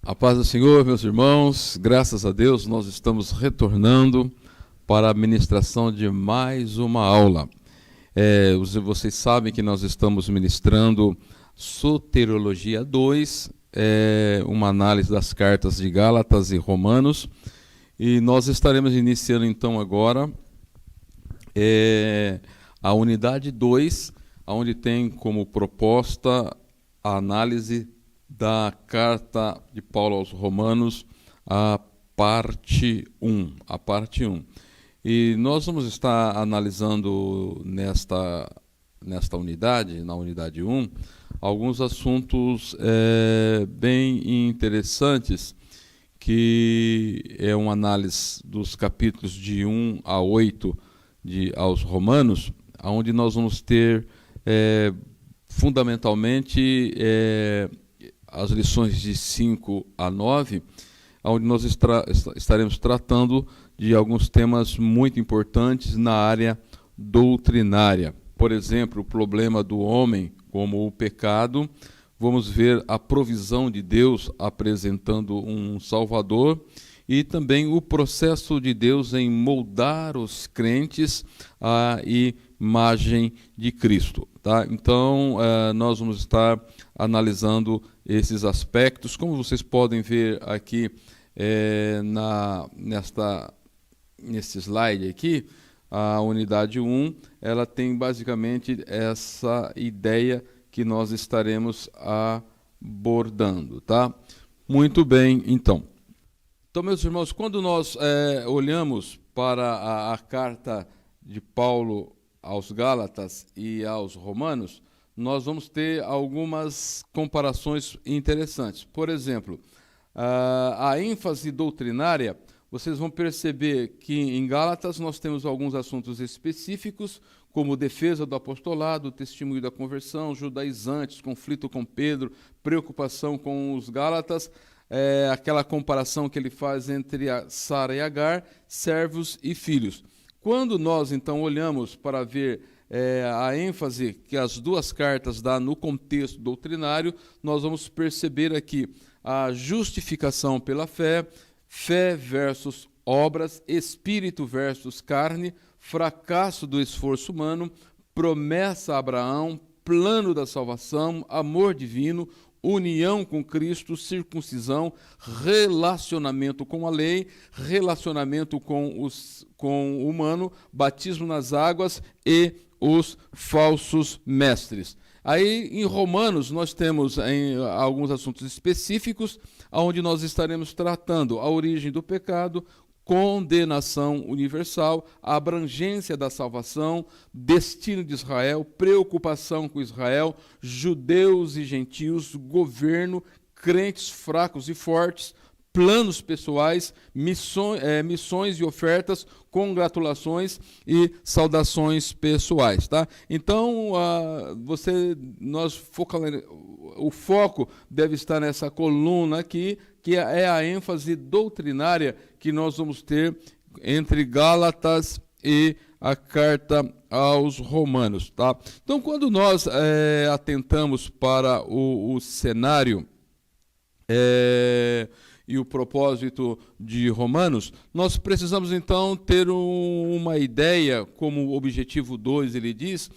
A paz do Senhor, meus irmãos, graças a Deus nós estamos retornando para a ministração de mais uma aula. Vocês sabem que nós estamos ministrando Soteriologia 2, uma análise das cartas de Gálatas e Romanos, e nós estaremos iniciando então agora a unidade 2, onde tem como proposta a análise da carta de Paulo aos Romanos, a parte 1. E nós vamos estar analisando nesta unidade, na unidade 1, alguns assuntos bem interessantes, que é uma análise dos capítulos de 1 a 8 aos Romanos, onde nós vamos ter fundamentalmente as lições de 5 a 9, onde nós estaremos tratando de alguns temas muito importantes na área doutrinária. Por exemplo, o problema do homem como o pecado. Vamos ver a provisão de Deus apresentando um Salvador e também o processo de Deus em moldar os crentes à imagem de Cristo. Tá? Então, nós vamos estar analisando esses aspectos. Como vocês podem ver aqui nesse slide aqui, a unidade 1, ela tem basicamente essa ideia que nós estaremos abordando. Tá? Muito bem, então. Então, meus irmãos, quando nós olhamos para a carta de Paulo aos Gálatas e aos Romanos, nós vamos ter algumas comparações interessantes. Por exemplo, a ênfase doutrinária, vocês vão perceber que em Gálatas nós temos alguns assuntos específicos, como defesa do apostolado, testemunho da conversão, judaizantes, conflito com Pedro, preocupação com os Gálatas, aquela comparação que ele faz entre Sara e Agar, servos e filhos. Quando nós, então, olhamos para ver a ênfase que as duas cartas dão no contexto doutrinário, nós vamos perceber aqui a justificação pela fé, fé versus obras, espírito versus carne, fracasso do esforço humano, promessa a Abraão, plano da salvação, amor divino, união com Cristo, circuncisão, relacionamento com a lei, relacionamento com o humano, batismo nas águas e os falsos mestres. Aí, em Romanos, nós temos alguns assuntos específicos, onde nós estaremos tratando a origem do pecado, condenação universal, a abrangência da salvação, destino de Israel, preocupação com Israel, judeus e gentios, governo, crentes fracos e fortes, planos pessoais, missões e ofertas, congratulações e saudações pessoais. Tá? Então, o foco deve estar nessa coluna aqui, que é a ênfase doutrinária que nós vamos ter entre Gálatas e a carta aos Romanos. Tá? Então, quando nós atentamos para o cenário e o propósito de Romanos, nós precisamos então ter uma ideia, como o objetivo 2 ele diz,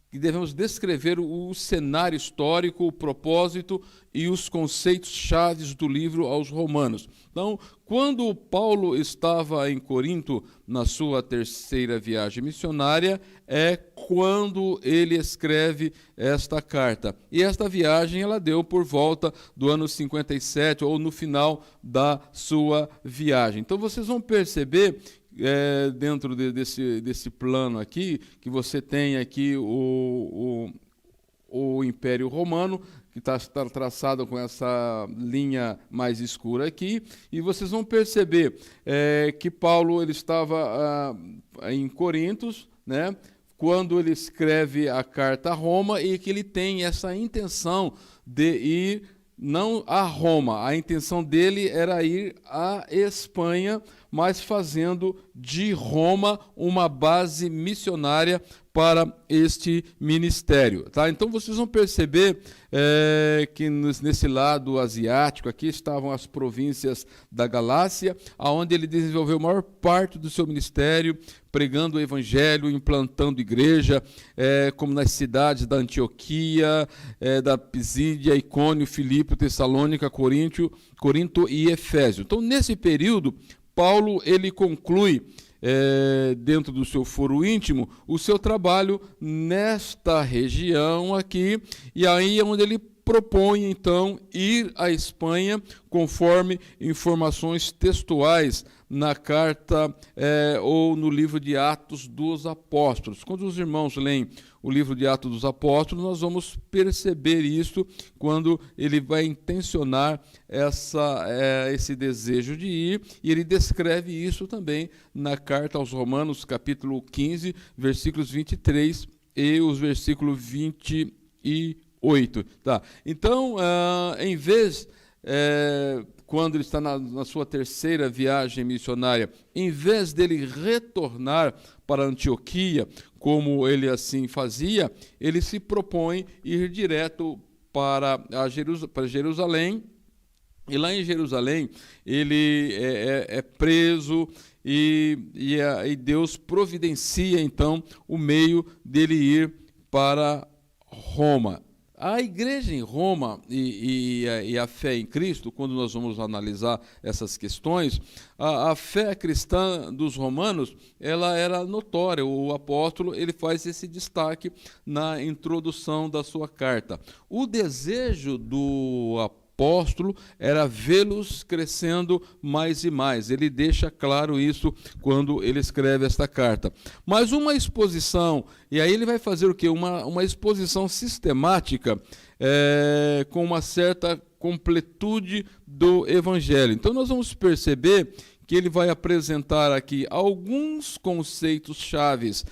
que devemos descrever o cenário histórico, o propósito e os conceitos chaves do livro aos Romanos. Então, quando Paulo estava em Corinto, na sua terceira viagem missionária, é quando ele escreve esta carta. E esta viagem ela deu por volta do ano 57, ou no final da sua viagem. Então, vocês vão perceber dentro desse plano aqui, que você tem aqui o Império Romano, que está traçado com essa linha mais escura aqui, e vocês vão perceber que Paulo ele estava em Corintos, né, quando ele escreve a carta a Roma, e que ele tem essa intenção de ir não a Roma, a intenção dele era ir à Espanha mas fazendo de Roma uma base missionária para este ministério. Tá? Então vocês vão perceber que nesse lado asiático aqui estavam as províncias da Galácia, onde ele desenvolveu a maior parte do seu ministério, pregando o evangelho, implantando igreja, como nas cidades da Antioquia, da Pisídia, Icônio, Filipe, Tessalônica, Corinto e Efésio. Então, nesse período, Paulo ele conclui, dentro do seu foro íntimo, o seu trabalho nesta região aqui, e aí é onde ele propõe, então, ir à Espanha, conforme informações textuais na carta ou no livro de Atos dos Apóstolos. Quando os irmãos leem o livro de Atos dos Apóstolos, nós vamos perceber isso quando ele vai intencionar esse desejo de ir, e ele descreve isso também na carta aos Romanos, capítulo 15, versículos 23 e os versículos 28. Tá. Então, em vez, quando ele está na sua terceira viagem missionária, em vez dele retornar para Antioquia, como ele assim fazia, ele se propõe ir direto para Jerusalém, e lá em Jerusalém ele é preso, e Deus providencia então o meio dele ir para Roma. A igreja em Roma e a fé em Cristo, quando nós vamos analisar essas questões, a fé cristã dos romanos, ela era notória. O apóstolo ele faz esse destaque na introdução da sua carta. O desejo do apóstolo era vê-los crescendo mais e mais. Ele deixa claro isso quando ele escreve esta carta. Mas uma exposição, e aí ele vai fazer o quê? Uma exposição sistemática, com uma certa completude do evangelho. Então nós vamos perceber que ele vai apresentar aqui alguns conceitos chaves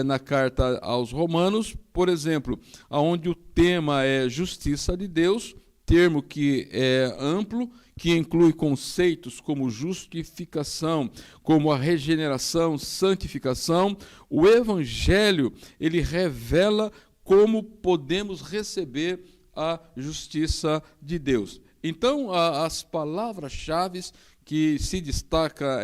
na carta aos Romanos, por exemplo, onde o tema é justiça de Deus, termo que é amplo, que inclui conceitos como justificação, como a regeneração, santificação. O Evangelho, ele revela como podemos receber a justiça de Deus. Então, as palavras-chave que se destaca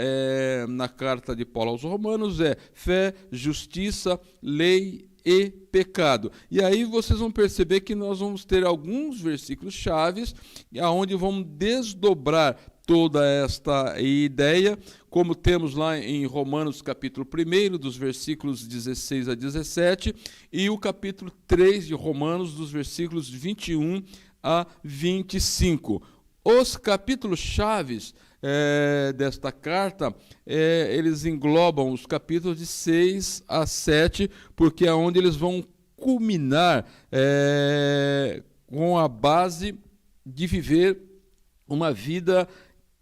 na carta de Paulo aos Romanos é fé, justiça, lei e pecado. E aí vocês vão perceber que nós vamos ter alguns versículos chaves, onde vamos desdobrar toda esta ideia, como temos lá em Romanos capítulo 1, dos versículos 16 a 17, e o capítulo 3 de Romanos, dos versículos 21 a 25. Os capítulos chaves desta carta, eles englobam os capítulos de 6 a 7, porque é onde eles vão culminar com a base de viver uma vida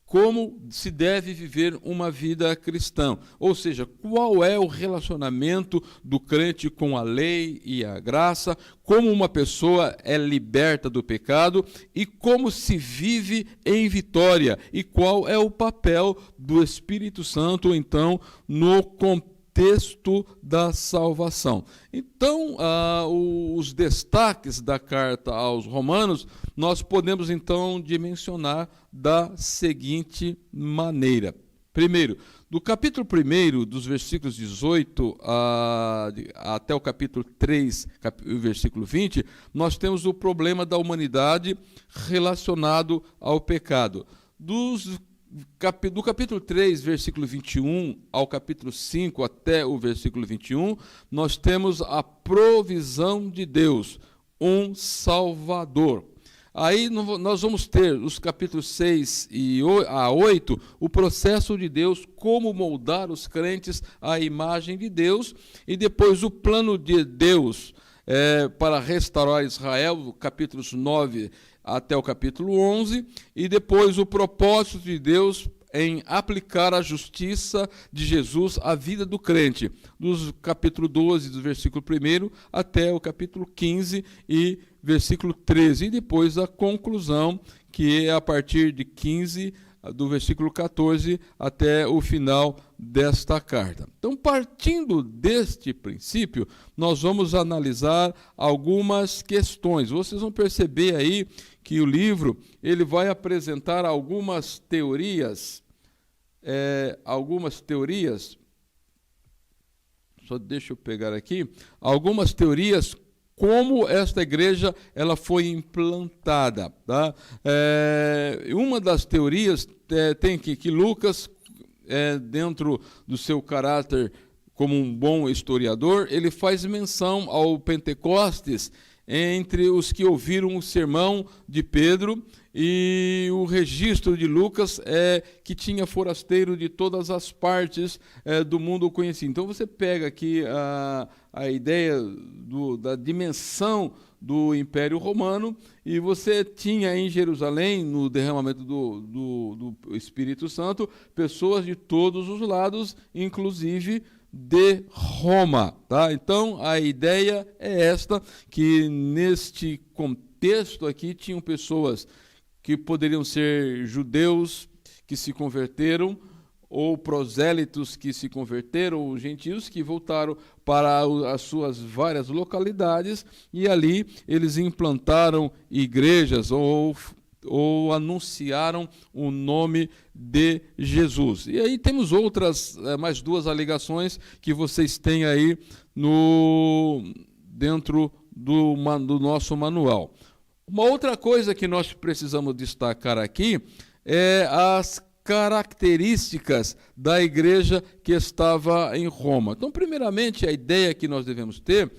como se deve viver uma vida cristã. Ou seja, qual é o relacionamento do crente com a lei e a graça, como uma pessoa é liberta do pecado e como se vive em vitória, e qual é o papel do Espírito Santo, então, no contexto da salvação. Então, os destaques da carta aos Romanos, nós podemos, então, dimensionar da seguinte maneira. Primeiro, do capítulo 1, dos versículos 18 até o capítulo 3, versículo 20, nós temos o problema da humanidade relacionado ao pecado. Do capítulo 3, versículo 21, ao capítulo 5, até o versículo 21, nós temos a provisão de Deus, um Salvador. Aí nós vamos ter, os capítulos 6 a 8, o processo de Deus, como moldar os crentes à imagem de Deus, e depois o plano de Deus para restaurar Israel, capítulos 9 até o capítulo 11, e depois o propósito de Deus em aplicar a justiça de Jesus à vida do crente, dos capítulo 12, do versículo 1 até o capítulo 15 e versículo 13, e depois a conclusão, que é a partir de 15 do versículo 14 até o final desta carta. Então, partindo deste princípio, nós vamos analisar algumas questões. Vocês vão perceber aí que o livro ele vai apresentar algumas teorias, só deixa eu pegar aqui, algumas teorias como esta igreja ela foi implantada. Tá? Uma das teorias tem que Lucas, dentro do seu caráter como um bom historiador, ele faz menção ao Pentecostes entre os que ouviram o sermão de Pedro, e o registro de Lucas é que tinha forasteiro de todas as partes do mundo conhecido. Então você pega aqui a ideia da dimensão do Império Romano, e você tinha em Jerusalém, no derramamento do Espírito Santo, pessoas de todos os lados, inclusive de Roma. Tá? Então a ideia é esta, que neste contexto aqui tinham pessoas que poderiam ser judeus que se converteram, ou prosélitos que se converteram, ou gentios que voltaram para as suas várias localidades, e ali eles implantaram igrejas ou anunciaram o nome de Jesus. E aí temos mais duas alegações que vocês têm aí dentro do nosso manual. Uma outra coisa que nós precisamos destacar aqui é as características da igreja que estava em Roma. Então, primeiramente, a ideia que nós devemos ter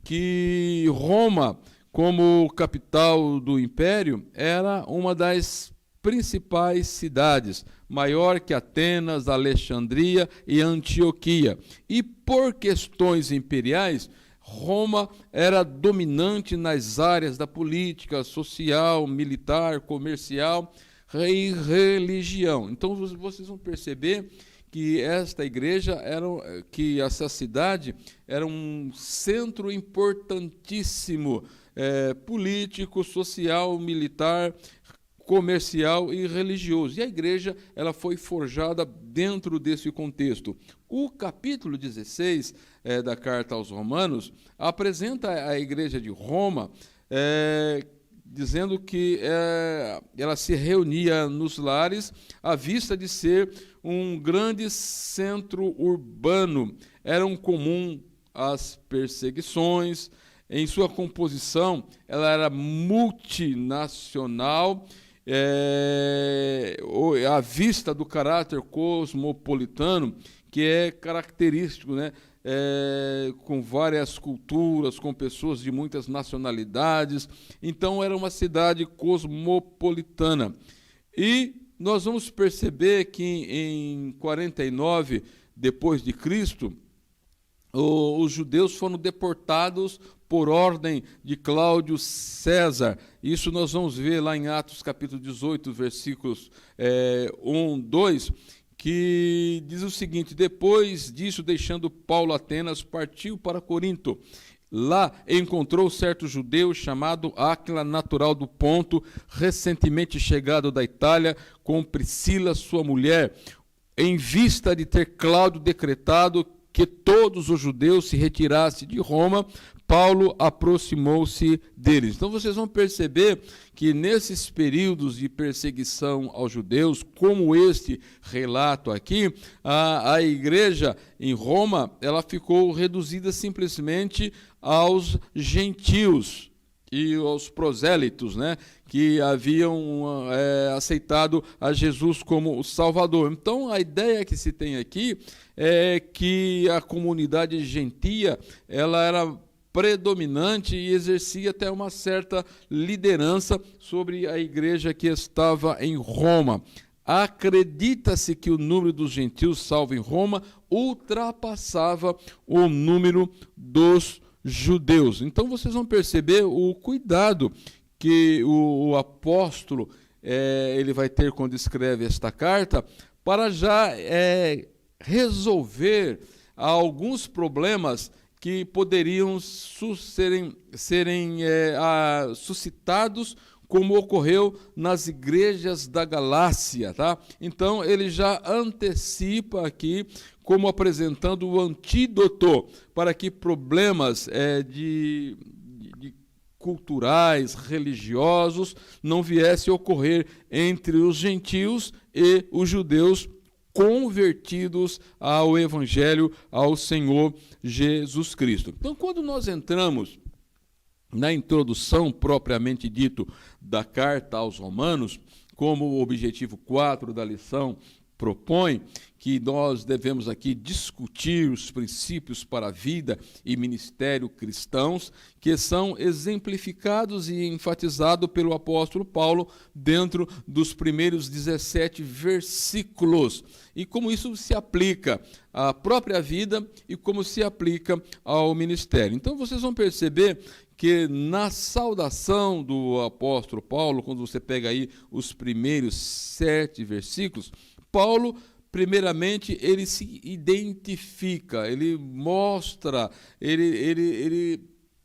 que Roma, como capital do império, era uma das principais cidades, maior que Atenas, Alexandria e Antioquia. E por questões imperiais, Roma era dominante nas áreas da política, social, militar, comercial e religião. Então vocês vão perceber que esta igreja que essa cidade era um centro importantíssimo, político, social, militar, comercial e religioso. E a igreja ela foi forjada dentro desse contexto. O capítulo 16 da carta aos Romanos apresenta a igreja de Roma dizendo que ela se reunia nos lares à vista de ser um grande centro urbano. Eram comum as perseguições. Em sua composição, ela era multinacional, à vista do caráter cosmopolitano, que é característico, né? Com várias culturas, com pessoas de muitas nacionalidades. Então, era uma cidade cosmopolitana. E nós vamos perceber que em 49 depois de Cristo, os judeus foram deportados por ordem de Cláudio César. Isso nós vamos ver lá em Atos capítulo 18, versículos 1, 2, que diz o seguinte: depois disso, deixando Paulo Atenas, partiu para Corinto. Lá encontrou certo judeu chamado Áquila, natural do Ponto, recentemente chegado da Itália, com Priscila, sua mulher, em vista de ter Cláudio decretado que todos os judeus se retirassem de Roma, Paulo aproximou-se deles. Então vocês vão perceber que nesses períodos de perseguição aos judeus, como este relato aqui, a igreja em Roma ela ficou reduzida simplesmente aos gentios e aos prosélitos, né, que haviam aceitado a Jesus como o Salvador. Então, a ideia que se tem aqui é que a comunidade gentia ela era predominante e exercia até uma certa liderança sobre a igreja que estava em Roma. Acredita-se que o número dos gentios salvos em Roma ultrapassava o número dos judeus. Então vocês vão perceber o cuidado que o apóstolo ele vai ter quando escreve esta carta para já resolver alguns problemas que poderiam serem suscitados como ocorreu nas igrejas da Galácia, tá? Então, ele já antecipa aqui, como apresentando o antídoto para que problemas de culturais, religiosos, não viessem a ocorrer entre os gentios e os judeus convertidos ao Evangelho, ao Senhor Jesus Cristo. Então, quando nós entramos na introdução propriamente dito da carta aos Romanos, como o objetivo 4 da lição propõe, que nós devemos aqui discutir os princípios para a vida e ministério cristãos, que são exemplificados e enfatizados pelo apóstolo Paulo dentro dos primeiros 17 versículos. E como isso se aplica à própria vida e como se aplica ao ministério. Então vocês vão perceber que na saudação do apóstolo Paulo, quando você pega aí os primeiros 7 versículos, Paulo, primeiramente, ele se identifica, ele mostra, ele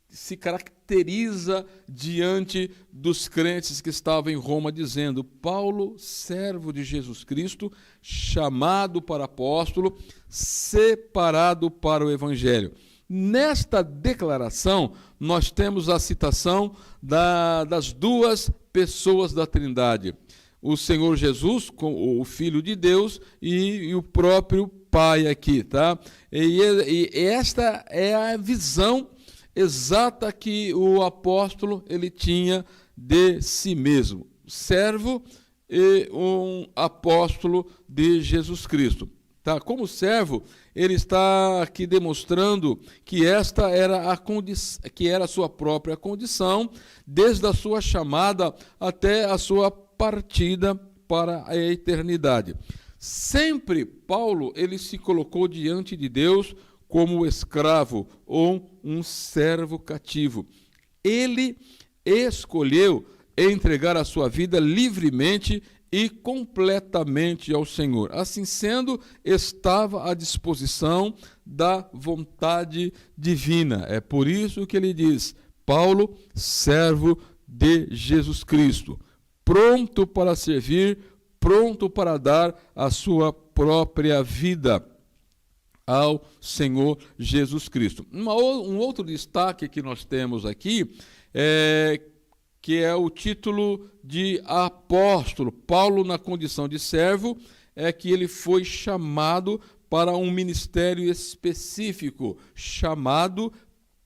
se caracteriza diante dos crentes que estavam em Roma, dizendo: Paulo, servo de Jesus Cristo, chamado para apóstolo, separado para o Evangelho. Nesta declaração, nós temos a citação das duas pessoas da Trindade. O Senhor Jesus, o Filho de Deus, e o próprio Pai aqui, tá? E esta é a visão exata que o apóstolo ele tinha de si mesmo, servo e um apóstolo de Jesus Cristo. Tá? Como servo, ele está aqui demonstrando que esta era a sua própria condição, desde a sua chamada até a sua partida para a eternidade. Sempre Paulo ele se colocou diante de Deus como escravo ou um servo cativo. Ele escolheu entregar a sua vida livremente e completamente ao Senhor. Assim sendo, estava à disposição da vontade divina. É por isso que ele diz: Paulo, servo de Jesus Cristo, pronto para servir, pronto para dar a sua própria vida ao Senhor Jesus Cristo. Um outro destaque que nós temos aqui que é o título de apóstolo. Paulo, na condição de servo, é que ele foi chamado para um ministério específico, chamado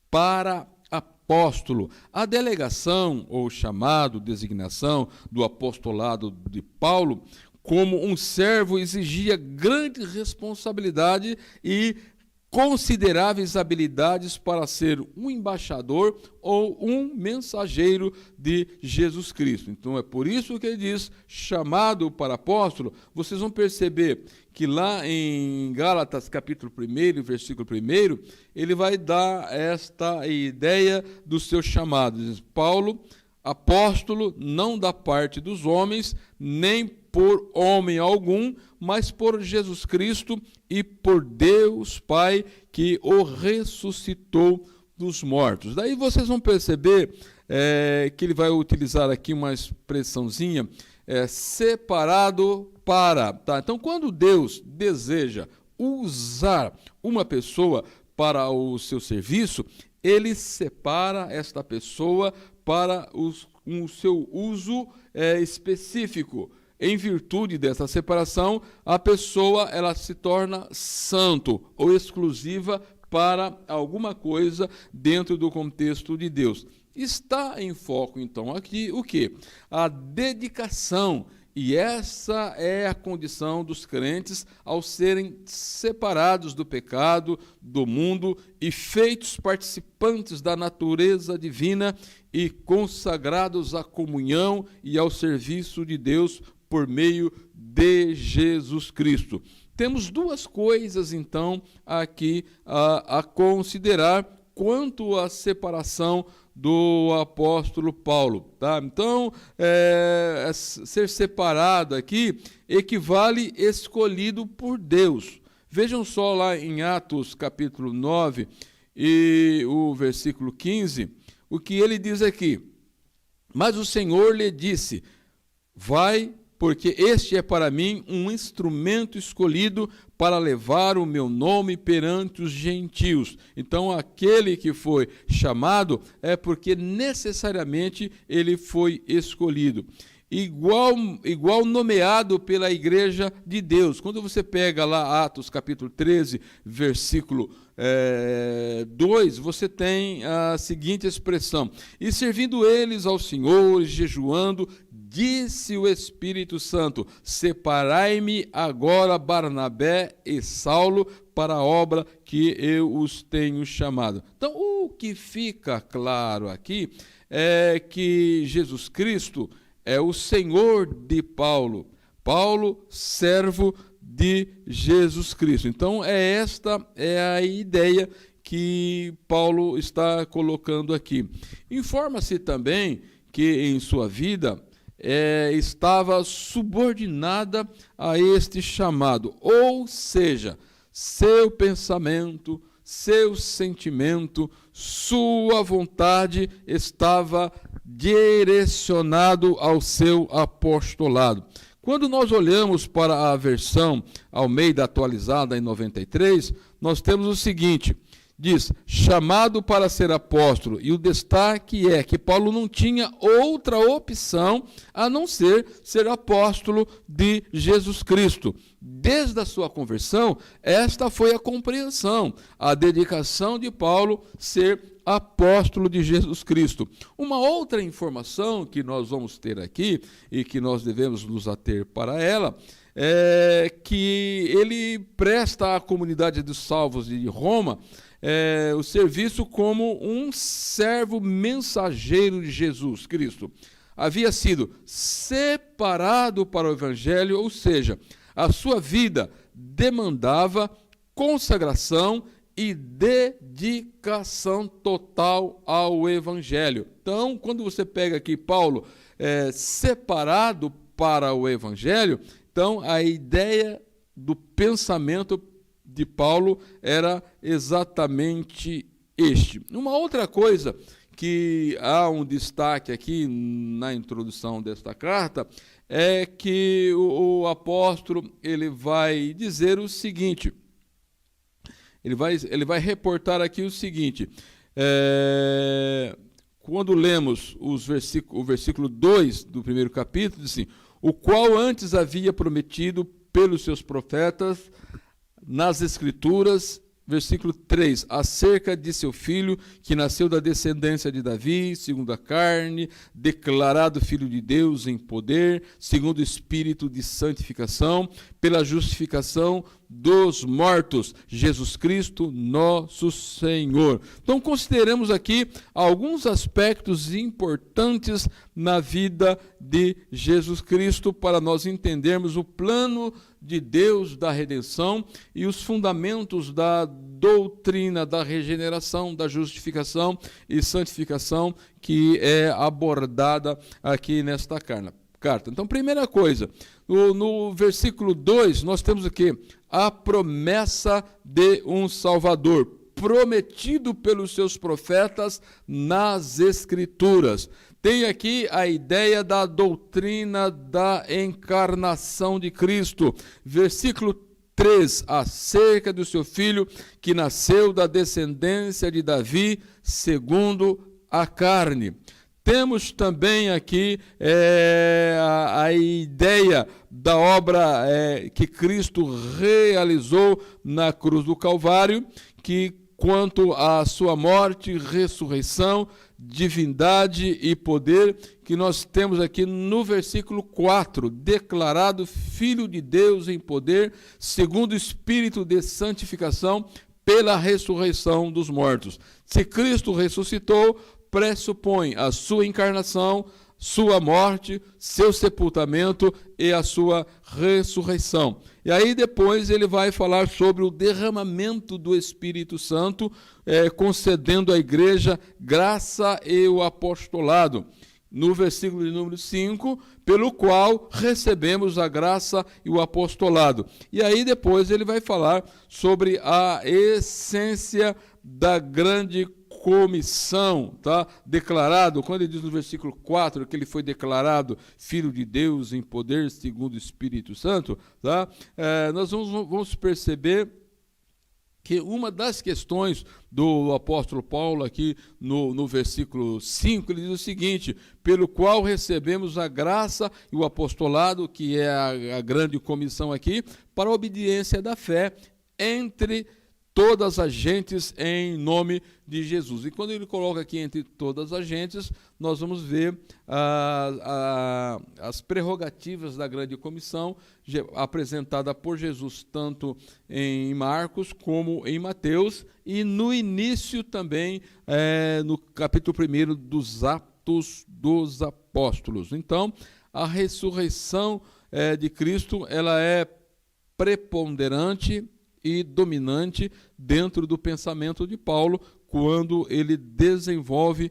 para apóstolo. A delegação, ou chamado, designação do apostolado de Paulo, como um servo, exigia grande responsabilidade e consideráveis habilidades para ser um embaixador ou um mensageiro de Jesus Cristo. Então é por isso que ele diz, chamado para apóstolo. Vocês vão perceber que lá em Gálatas capítulo 1, versículo 1, ele vai dar esta ideia do seu chamado. Diz, Paulo, apóstolo, não da parte dos homens, nem por homem algum, mas por Jesus Cristo e por Deus Pai, que o ressuscitou dos mortos. Daí vocês vão perceber que ele vai utilizar aqui uma expressãozinha, separado para. Tá? Então, quando Deus deseja usar uma pessoa para o seu serviço, ele separa esta pessoa para o seu uso específico. Em virtude dessa separação, a pessoa ela se torna santo ou exclusiva para alguma coisa dentro do contexto de Deus. Está em foco, então, aqui o quê? A dedicação. E essa é a condição dos crentes ao serem separados do pecado, do mundo e feitos participantes da natureza divina e consagrados à comunhão e ao serviço de Deus por meio de Jesus Cristo. Temos duas coisas, então, aqui a considerar quanto à separação do apóstolo Paulo. Tá? Então, ser separado aqui equivale escolhido por Deus. Vejam só lá em Atos capítulo 9 e o versículo 15, o que ele diz aqui. Mas o Senhor lhe disse: vai, porque este é para mim um instrumento escolhido para levar o meu nome perante os gentios. Então, aquele que foi chamado é porque necessariamente ele foi escolhido. Igual nomeado pela igreja de Deus. Quando você pega lá Atos capítulo 13, versículo 2, você tem a seguinte expressão: e servindo eles ao Senhor, jejuando, disse o Espírito Santo: separai-me agora Barnabé e Saulo para a obra que eu os tenho chamado. Então, o que fica claro aqui é que Jesus Cristo é o Senhor de Paulo. Paulo, servo de Jesus Cristo. Então, esta é a ideia que Paulo está colocando aqui. Informa-se também que em sua vida estava subordinada a este chamado, ou seja, seu pensamento, seu sentimento, sua vontade estava direcionado ao seu apostolado. Quando nós olhamos para a versão Almeida atualizada em 93, nós temos o seguinte: diz, chamado para ser apóstolo, e o destaque é que Paulo não tinha outra opção a não ser apóstolo de Jesus Cristo. Desde a sua conversão, esta foi a compreensão, a dedicação de Paulo ser apóstolo de Jesus Cristo. Uma outra informação que nós vamos ter aqui, e que nós devemos nos ater para ela, é que ele presta à comunidade dos salvos de Roma o serviço como um servo mensageiro de Jesus Cristo. Havia sido separado para o Evangelho, ou seja, a sua vida demandava consagração e dedicação total ao Evangelho. Então, quando você pega aqui Paulo separado para o Evangelho, então a ideia do pensamento de Paulo era exatamente este. Uma outra coisa que há um destaque aqui na introdução desta carta é que o apóstolo ele vai dizer o seguinte, ele vai reportar aqui o seguinte, quando lemos o versículo 2 do primeiro capítulo, diz assim: o qual antes havia prometido pelos seus profetas nas Escrituras, versículo 3, acerca de seu filho, que nasceu da descendência de Davi, segundo a carne, declarado filho de Deus em poder, segundo o espírito de santificação, pela justificação dos mortos, Jesus Cristo, nosso Senhor. Então, consideremos aqui alguns aspectos importantes na vida de Jesus Cristo para nós entendermos o plano de Deus da redenção e os fundamentos da doutrina da regeneração, da justificação e santificação que é abordada aqui nesta carta. Então, primeira coisa, no versículo 2, nós temos aqui a promessa de um Salvador, prometido pelos seus profetas nas Escrituras. Tem aqui a ideia da doutrina da encarnação de Cristo. Versículo 3, acerca do seu filho que nasceu da descendência de Davi, segundo a carne. Temos também aqui a ideia da obra que Cristo realizou na cruz do Calvário, que quanto à sua morte, ressurreição, divindade e poder, que nós temos aqui no versículo 4, declarado Filho de Deus em poder, segundo o Espírito de santificação, pela ressurreição dos mortos. Se Cristo ressuscitou, pressupõe a sua encarnação, sua morte, seu sepultamento e a sua ressurreição. E aí depois ele vai falar sobre o derramamento do Espírito Santo, concedendo à igreja graça e o apostolado. No versículo de número 5, pelo qual recebemos a graça e o apostolado. E aí depois ele vai falar sobre a essência da grande comissão, tá? Declarado, quando ele diz no versículo 4 que ele foi declarado Filho de Deus em poder segundo o Espírito Santo, tá? Nós vamos perceber que uma das questões do apóstolo Paulo aqui no versículo 5, ele diz o seguinte: pelo qual recebemos a graça e o apostolado, que é a grande comissão aqui, para a obediência da fé entre todas as gentes em nome de Jesus. E quando ele coloca aqui entre todas as gentes, nós vamos ver as prerrogativas da grande comissão apresentada por Jesus, tanto em Marcos como em Mateus, e no início também, no capítulo 1 dos Atos dos Apóstolos. Então, a ressurreição de Cristo, ela é preponderante e dominante dentro do pensamento de Paulo, quando ele desenvolve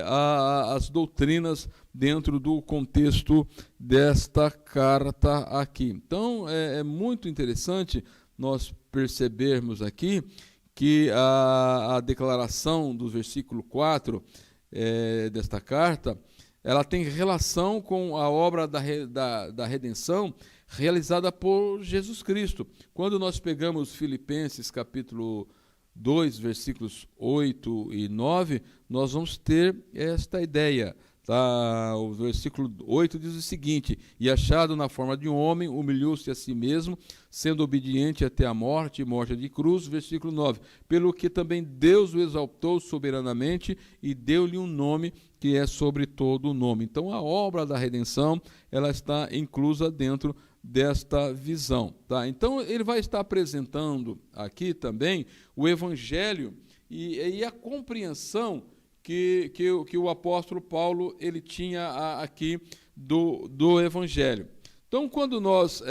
as doutrinas dentro do contexto desta carta aqui. Então, é muito interessante nós percebermos aqui que a declaração do versículo 4 desta carta, ela tem relação com a obra da redenção realizada por Jesus Cristo. Quando nós pegamos Filipenses capítulo 2, versículos 8 e 9, nós vamos ter esta ideia. Tá? O versículo 8 diz o seguinte: e achado na forma de um homem, humilhou-se a si mesmo, sendo obediente até a morte, e morte de cruz. Versículo 9, pelo que também Deus o exaltou soberanamente e deu-lhe um nome que é sobre todo o nome. Então a obra da redenção, ela está inclusa dentro desta visão. Tá? Então ele vai estar apresentando aqui também o evangelho e a compreensão que o apóstolo Paulo ele tinha aqui do evangelho. Então, quando nós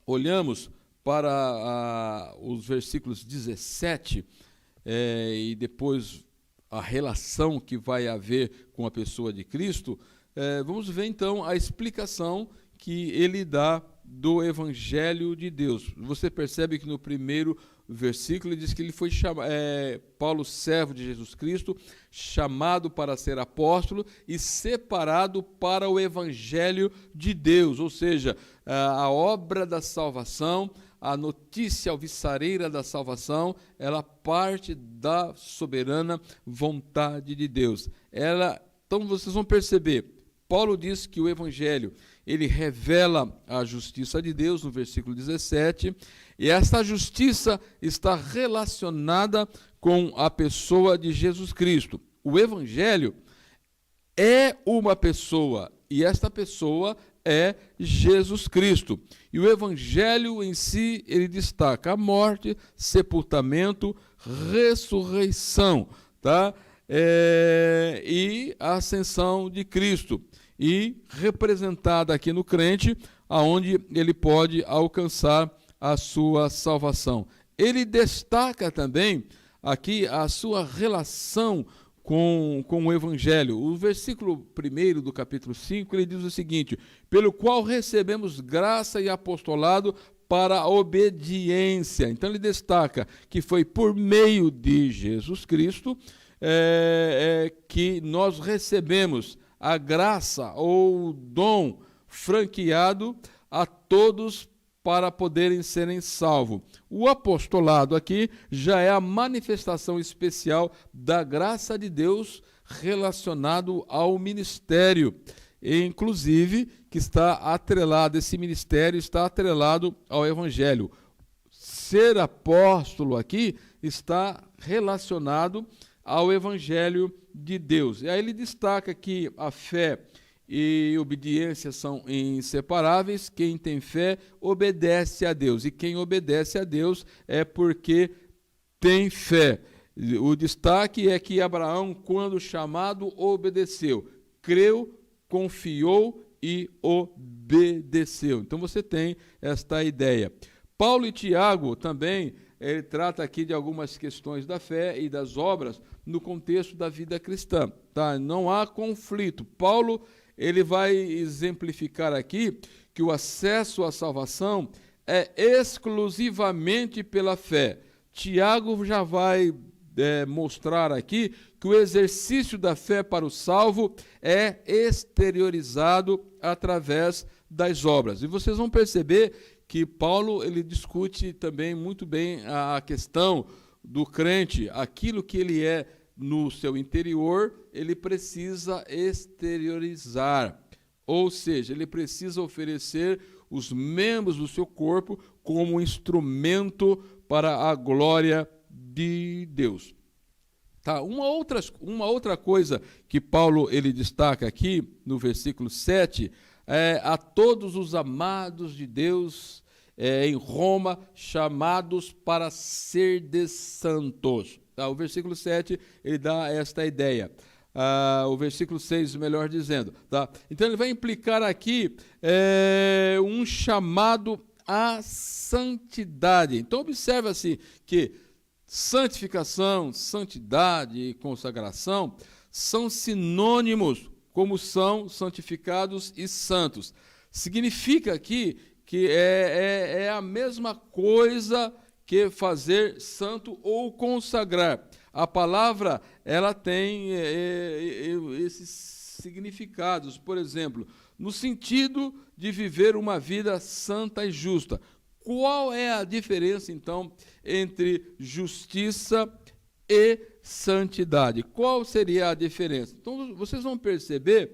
olhamos para os versículos 17 e depois a relação que vai haver com a pessoa de Cristo, vamos ver então a explicação que ele dá do Evangelho de Deus. Você percebe que no primeiro versículo ele diz que ele foi Paulo, servo de Jesus Cristo, chamado para ser apóstolo e separado para o Evangelho de Deus, ou seja, a obra da salvação, a notícia alvissareira da salvação, ela parte da soberana vontade de Deus. Então vocês vão perceber, Paulo diz que o Evangelho, ele revela a justiça de Deus, no versículo 17, e essa justiça está relacionada com a pessoa de Jesus Cristo. O Evangelho é uma pessoa, e esta pessoa é Jesus Cristo. E o Evangelho em si, ele destaca a morte, sepultamento, ressurreição, tá? E a ascensão de Cristo, e representada aqui no crente, aonde ele pode alcançar a sua salvação. Ele destaca também aqui a sua relação com o Evangelho. O versículo 1 do capítulo 5, ele diz o seguinte: pelo qual recebemos graça e apostolado para a obediência. Então ele destaca que foi por meio de Jesus Cristo que nós recebemos a graça ou o dom franqueado a todos para poderem serem salvos. O apostolado aqui já é a manifestação especial da graça de Deus relacionado ao ministério, inclusive que está atrelado, esse ministério está atrelado ao Evangelho. Ser apóstolo aqui está relacionado ao Evangelho de Deus. E aí ele destaca que a fé e obediência são inseparáveis. Quem tem fé obedece a Deus, e quem obedece a Deus é porque tem fé. O destaque é que Abraão, quando chamado, obedeceu, creu, confiou e obedeceu. Então você tem esta ideia. Paulo e Tiago também, ele trata aqui de algumas questões da fé e das obras no contexto da vida cristã. Tá? Não há conflito. Paulo, ele vai exemplificar aqui que o acesso à salvação é exclusivamente pela fé. Tiago já vai mostrar aqui que o exercício da fé para o salvo é exteriorizado através das obras. E vocês vão perceber que Paulo ele discute também muito bem a questão do crente, aquilo que ele é no seu interior, ele precisa exteriorizar. Ou seja, ele precisa oferecer os membros do seu corpo como instrumento para a glória de Deus. Tá? Uma outra coisa que Paulo ele destaca aqui no versículo 7 é a todos os amados de Deus em Roma, chamados para serdes santos. Tá? O versículo 7 ele dá esta ideia. O versículo 6, melhor dizendo. Tá? Então ele vai implicar aqui um chamado à santidade. Então observa-se que santificação, santidade e consagração são sinônimos, como são santificados e santos. Significa aqui que é a mesma coisa que fazer santo ou consagrar. A palavra ela tem esses significados, por exemplo, no sentido de viver uma vida santa e justa. Qual é a diferença, então, entre justiça e santidade? Qual seria a diferença? Então, vocês vão perceber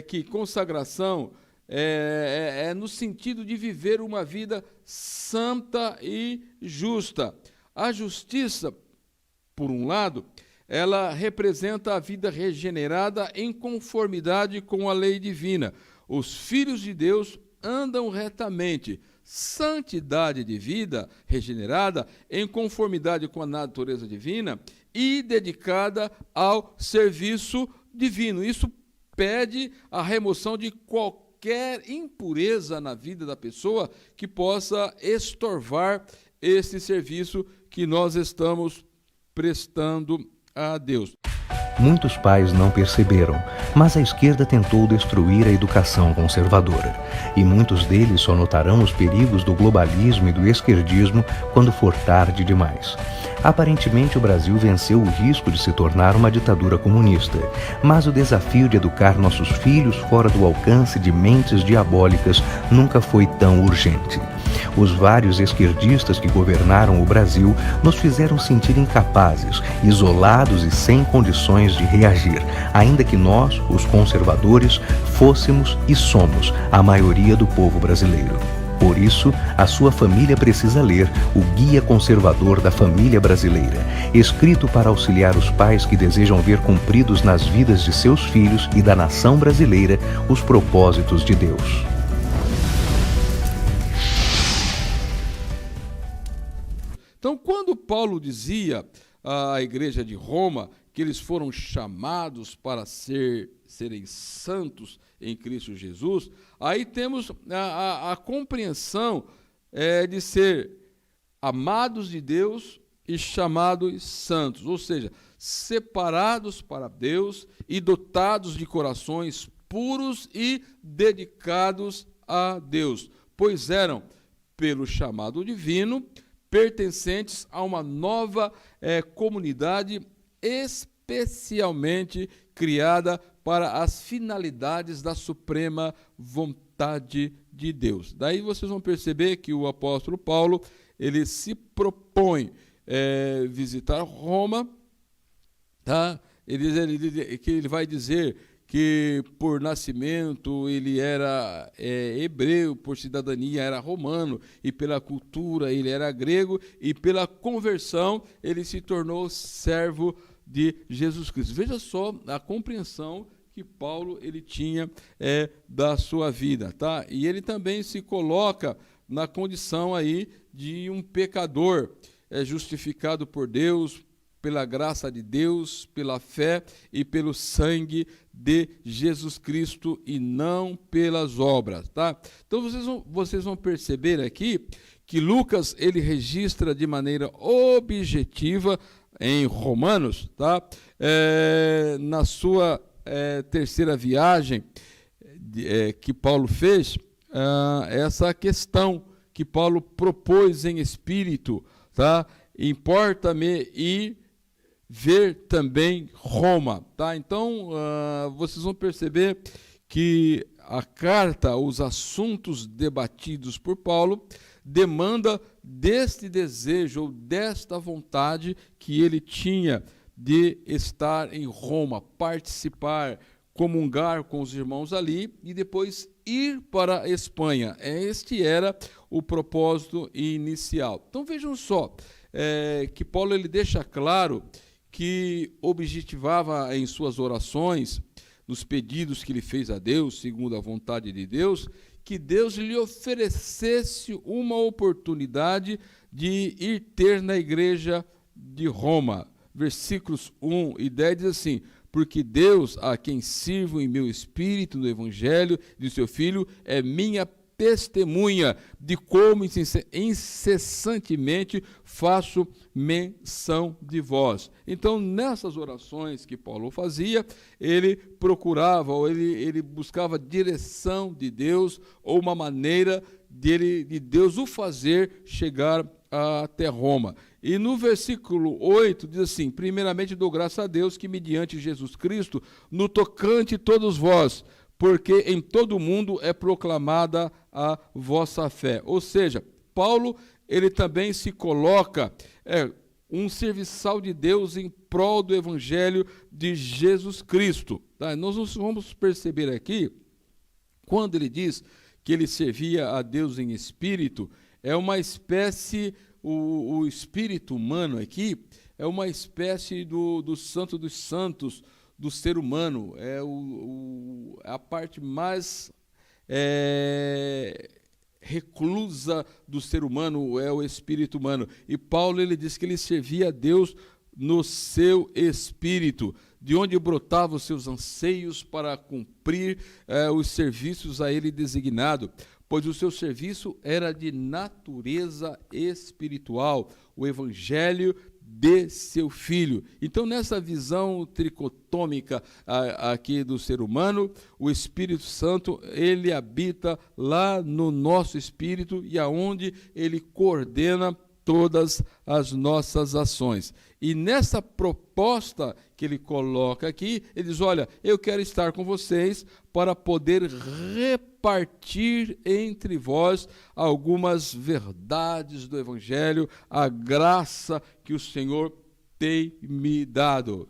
que consagração é no sentido de viver uma vida santa e justa. A justiça, por um lado, ela representa a vida regenerada em conformidade com a lei divina. Os filhos de Deus andam retamente. Santidade de vida regenerada em conformidade com a natureza divina e dedicada ao serviço divino. Isso pede a remoção de qualquer impureza na vida da pessoa que possa estorvar esse serviço que nós estamos prestando a Deus. Muitos pais não perceberam, mas a esquerda tentou destruir a educação conservadora. E muitos deles só notarão os perigos do globalismo e do esquerdismo quando for tarde demais. Aparentemente, o Brasil venceu o risco de se tornar uma ditadura comunista, mas o desafio de educar nossos filhos fora do alcance de mentes diabólicas nunca foi tão urgente. Os vários esquerdistas que governaram o Brasil nos fizeram sentir incapazes, isolados e sem condições de reagir, ainda que nós, os conservadores, fôssemos e somos a maioria do povo brasileiro. Por isso, a sua família precisa ler o Guia Conservador da Família Brasileira, escrito para auxiliar os pais que desejam ver cumpridos nas vidas de seus filhos e da nação brasileira os propósitos de Deus. Então, quando Paulo dizia à igreja de Roma que eles foram chamados para serem santos em Cristo Jesus, aí temos a compreensão de ser amados de Deus e chamados santos, ou seja, separados para Deus e dotados de corações puros e dedicados a Deus, pois eram, pelo chamado divino, pertencentes a uma nova comunidade especialmente criada para as finalidades da suprema vontade de Deus. Daí vocês vão perceber que o apóstolo Paulo ele se propõe visitar Roma, tá? Ele vai dizer que por nascimento ele era hebreu, por cidadania era romano, e pela cultura ele era grego, e pela conversão ele se tornou servo de Jesus Cristo. Veja só a compreensão que Paulo ele tinha da sua vida, tá? E ele também se coloca na condição aí de um pecador, justificado por Deus, pela graça de Deus, pela fé e pelo sangue de Jesus Cristo e não pelas obras, tá? Então vocês vão perceber aqui que Lucas ele registra de maneira objetiva em Romanos, tá? Na sua terceira viagem que Paulo fez, essa questão que Paulo propôs em espírito, tá? importa-me ir ver também Roma, tá? Então, vocês vão perceber que a carta, os assuntos debatidos por Paulo, demanda deste desejo ou desta vontade que ele tinha de estar em Roma, participar, comungar com os irmãos ali e depois ir para a Espanha. Este era o propósito inicial. Então vejam só, que Paulo ele deixa claro que objetivava em suas orações, nos pedidos que ele fez a Deus, segundo a vontade de Deus, que Deus lhe oferecesse uma oportunidade de ir ter na igreja de Roma. Versículos 1 e 10 diz assim: porque Deus, a quem sirvo em meu espírito no evangelho de seu Filho, é minha testemunha de como incessantemente faço menção de vós. Então, nessas orações que Paulo fazia, ele procurava, ou ele buscava direção de Deus, ou uma maneira de Deus o fazer chegar até Roma. E no versículo 8 diz assim: primeiramente dou graças a Deus que mediante Jesus Cristo, no tocante todos vós, porque em todo o mundo é proclamada a vossa fé. Ou seja, Paulo, ele também se coloca um serviçal de Deus em prol do evangelho de Jesus Cristo. Tá? Nós vamos perceber aqui, quando ele diz que ele servia a Deus em espírito, é uma espécie, o espírito humano aqui, é uma espécie do santo dos santos, do ser humano, é a parte mais reclusa do ser humano, é o espírito humano. E Paulo ele diz que ele servia a Deus no seu espírito, de onde brotavam os seus anseios para cumprir os serviços a ele designado, pois o seu serviço era de natureza espiritual, o evangelho de seu Filho. Então, nessa visão tricotômica aqui do ser humano, o Espírito Santo, ele habita lá no nosso espírito e aonde ele coordena todas as nossas ações. E nessa proposta que ele coloca aqui, ele diz: olha, eu quero estar com vocês para poder repartir entre vós algumas verdades do Evangelho, a graça que o Senhor tem me dado.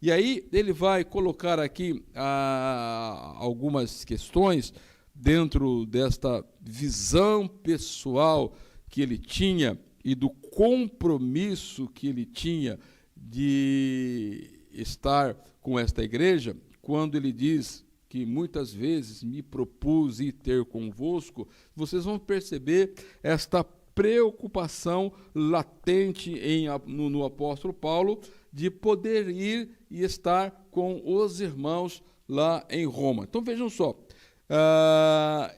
E aí ele vai colocar aqui algumas questões dentro desta visão pessoal que ele tinha e do compromisso que ele tinha de estar com esta igreja, quando ele diz que muitas vezes me propus ir ter convosco, vocês vão perceber esta preocupação latente no apóstolo Paulo de poder ir e estar com os irmãos lá em Roma. Então vejam só,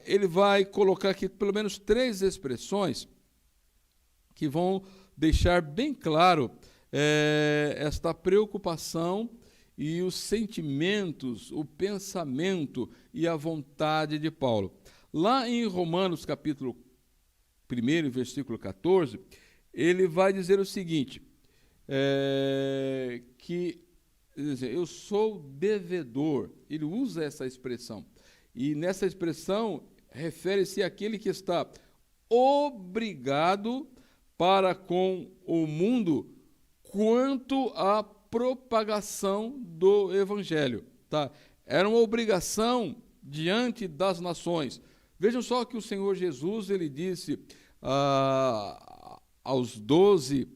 ele vai colocar aqui pelo menos 3 expressões que vão deixar bem claro esta preocupação e os sentimentos, o pensamento e a vontade de Paulo. Lá em Romanos, capítulo 1, versículo 14, ele vai dizer o seguinte, que eu sou devedor. Ele usa essa expressão. E nessa expressão refere-se àquele que está obrigado para com o mundo quanto à propagação do evangelho. Tá? Era uma obrigação diante das nações. Vejam só que o Senhor Jesus, ele disse aos 12,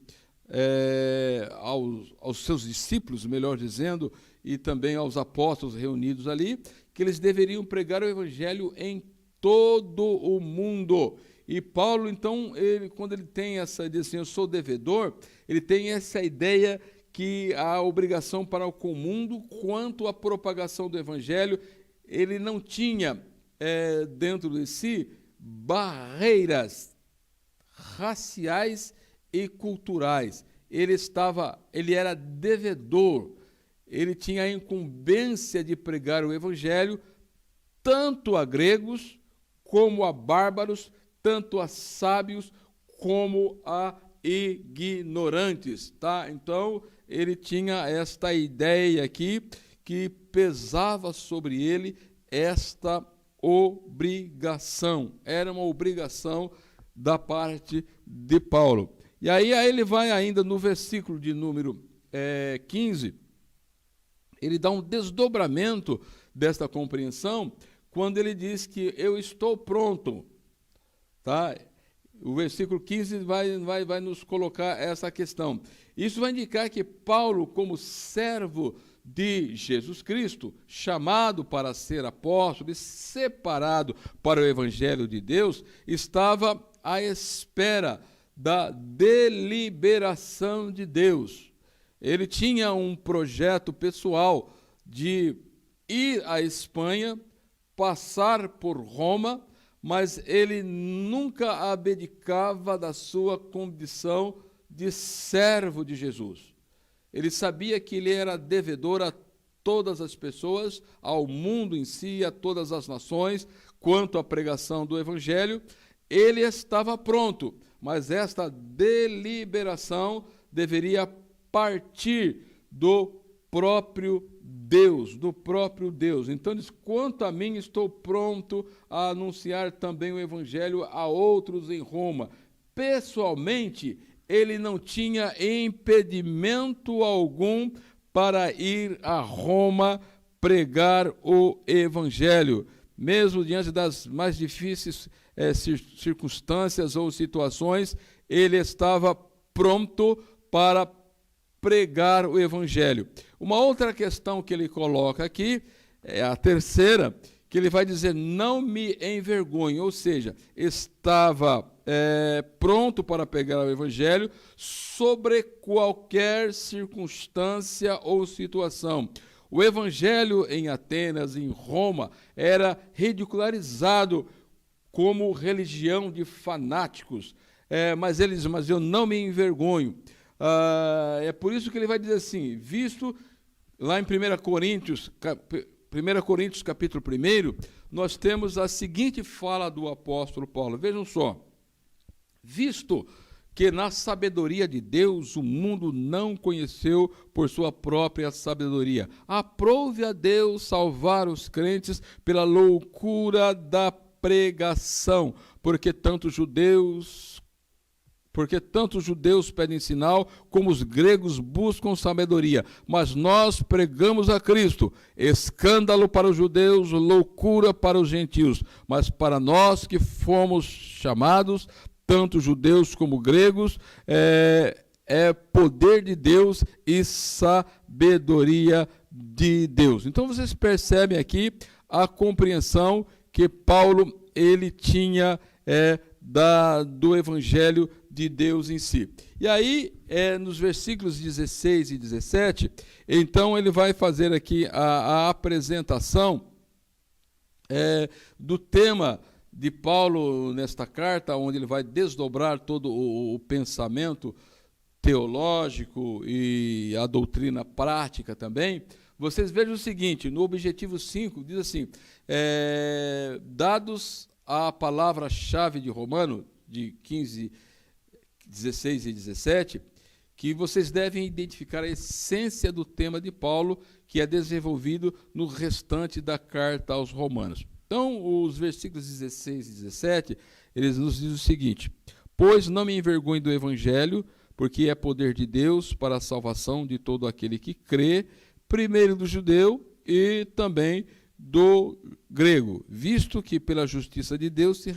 aos seus discípulos, melhor dizendo, e também aos apóstolos reunidos ali, que eles deveriam pregar o evangelho em todo o mundo. E Paulo, então, quando ele tem essa ideia assim, eu sou devedor, ele tem essa ideia que a obrigação para com o mundo, quanto à propagação do evangelho, ele não tinha dentro de si barreiras raciais e culturais. Ele era devedor, ele tinha a incumbência de pregar o evangelho tanto a gregos como a bárbaros, tanto a sábios como a ignorantes, tá? Então, ele tinha esta ideia aqui que pesava sobre ele esta obrigação. Era uma obrigação da parte de Paulo. E aí ele vai ainda no versículo de número 15, ele dá um desdobramento desta compreensão, quando ele diz que eu estou pronto, tá? O versículo 15 vai nos colocar essa questão. Isso vai indicar que Paulo, como servo de Jesus Cristo, chamado para ser apóstolo e separado para o Evangelho de Deus, estava à espera da deliberação de Deus. Ele tinha um projeto pessoal de ir à Espanha, passar por Roma, mas ele nunca abdicava da sua condição de servo de Jesus. Ele sabia que ele era devedor a todas as pessoas, ao mundo em si, a todas as nações, quanto à pregação do Evangelho. Ele estava pronto, mas esta deliberação deveria partir do próprio Deus, Então diz, quanto a mim, estou pronto a anunciar também o Evangelho a outros em Roma. Pessoalmente, ele não tinha impedimento algum para ir a Roma pregar o Evangelho, mesmo diante das mais difíceis circunstâncias ou situações, ele estava pronto para pregar o Evangelho. Uma outra questão que ele coloca aqui, é a terceira, que ele vai dizer, não me envergonhe, ou seja, estava pronto para pregar o Evangelho sobre qualquer circunstância ou situação. O Evangelho em Atenas, em Roma, era ridicularizado como religião de fanáticos, mas ele diz, mas eu não me envergonho. É por isso que ele vai dizer assim, visto lá em 1 Coríntios capítulo 1, nós temos a seguinte fala do apóstolo Paulo, vejam só, visto que na sabedoria de Deus o mundo não conheceu por sua própria sabedoria, aprove a Deus salvar os crentes pela loucura da pregação, porque tanto os judeus pedem sinal, como os gregos buscam sabedoria. Mas nós pregamos a Cristo, escândalo para os judeus, loucura para os gentios. Mas para nós que fomos chamados, tanto judeus como gregos, é poder de Deus e sabedoria de Deus. Então vocês percebem aqui a compreensão que Paulo ele tinha do Evangelho de Deus em si. E aí, nos versículos 16 e 17, então ele vai fazer aqui a apresentação do tema de Paulo nesta carta, onde ele vai desdobrar todo o pensamento teológico e a doutrina prática também. Vocês vejam o seguinte, no objetivo 5, diz assim, dados a palavra-chave de Romano, de 15, 16 e 17, que vocês devem identificar a essência do tema de Paulo, que é desenvolvido no restante da carta aos Romanos. Então, os versículos 16 e 17, eles nos dizem o seguinte, pois não me envergonhe do Evangelho, porque é poder de Deus para a salvação de todo aquele que crê, primeiro do judeu e também do grego, visto que a justiça de Deus se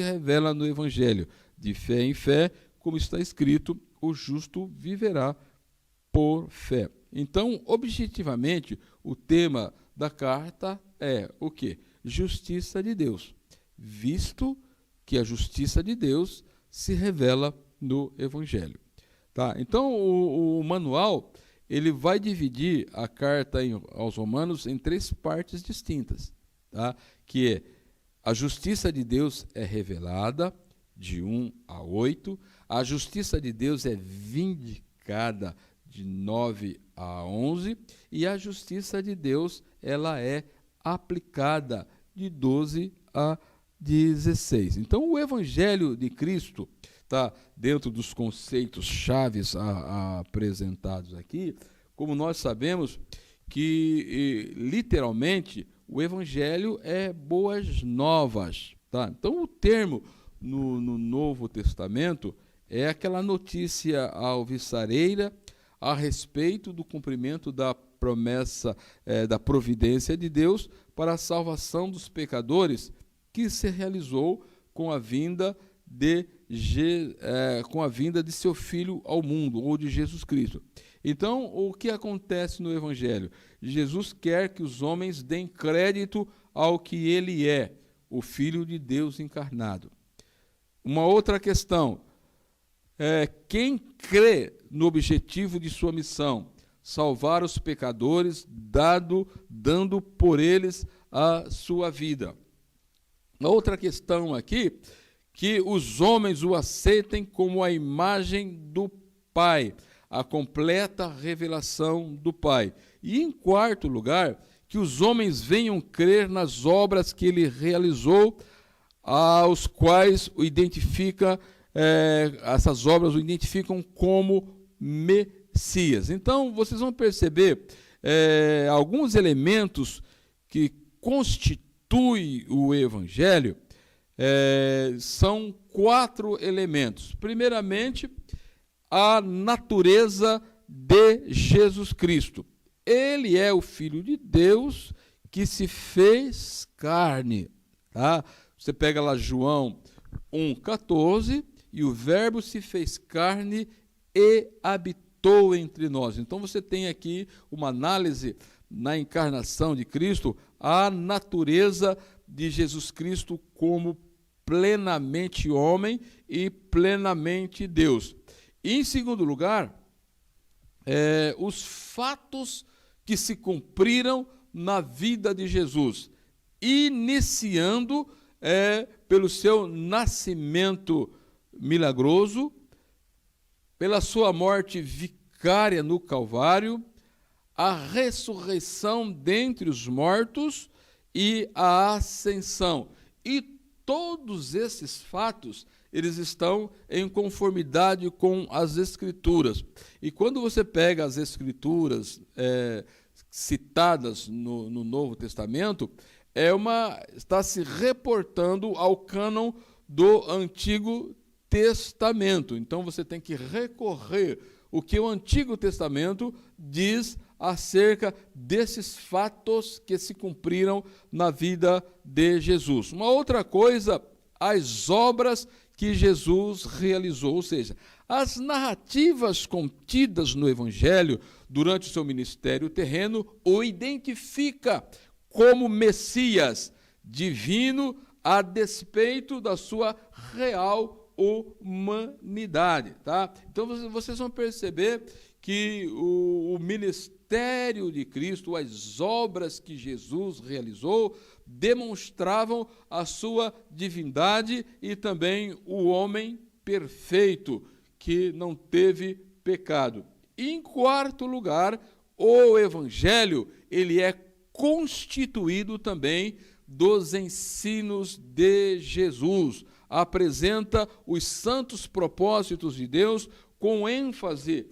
revela no Evangelho, de fé em fé, como está escrito, o justo viverá por fé. Então, objetivamente, o tema da carta é o quê? Justiça de Deus, visto que a justiça de Deus se revela no Evangelho. Tá? Então, o manual ele vai dividir a carta aos Romanos em 3 partes distintas, tá? Que é a justiça de Deus é revelada, de 1 a 8, a justiça de Deus é vindicada, de 9 a 11, e a justiça de Deus ela é aplicada, de 12 a 16. Então, o Evangelho de Cristo está dentro dos conceitos chaves apresentados aqui. Como nós sabemos que, literalmente, o Evangelho é boas novas. Tá? Então, o termo no Novo Testamento é aquela notícia alvissareira a respeito do cumprimento da promessa da providência de Deus para a salvação dos pecadores, que se realizou com a vinda de seu Filho ao mundo, ou de Jesus Cristo. Então, o que acontece no Evangelho? Jesus quer que os homens deem crédito ao que ele é, o Filho de Deus encarnado. Uma outra questão, quem crê no objetivo de sua missão, salvar os pecadores, dando por eles a sua vida. Uma outra questão aqui, que os homens o aceitem como a imagem do Pai, a completa revelação do Pai. E, em quarto lugar, que os homens venham crer nas obras que ele realizou, aos quais o identifica, essas obras o identificam como Messias. Então, vocês vão perceber alguns elementos que constituem o Evangelho. São 4 elementos. Primeiramente, a natureza de Jesus Cristo. Ele é o Filho de Deus que se fez carne. Tá? Você pega lá João 1,14, e o Verbo se fez carne e habitou entre nós. Então você tem aqui uma análise na encarnação de Cristo, a natureza de Jesus Cristo como plenamente homem e plenamente Deus. E, em segundo lugar, os fatos que se cumpriram na vida de Jesus, iniciando pelo seu nascimento milagroso, pela sua morte vicária no Calvário, a ressurreição dentre os mortos e a ascensão. E todos esses fatos, eles estão em conformidade com as Escrituras. E quando você pega as Escrituras citadas no Novo Testamento, está se reportando ao cânon do Antigo Testamento. Então você tem que recorrer o que o Antigo Testamento diz acerca desses fatos que se cumpriram na vida de Jesus. Uma outra coisa, as obras que Jesus realizou, ou seja, as narrativas contidas no Evangelho durante o seu ministério terreno o identifica como Messias divino a despeito da sua real humanidade. Tá? Então vocês vão perceber que o ministério de Cristo, as obras que Jesus realizou, demonstravam a sua divindade e também o homem perfeito, que não teve pecado. E, em quarto lugar, o Evangelho, ele é constituído também dos ensinos de Jesus. Apresenta os santos propósitos de Deus com ênfase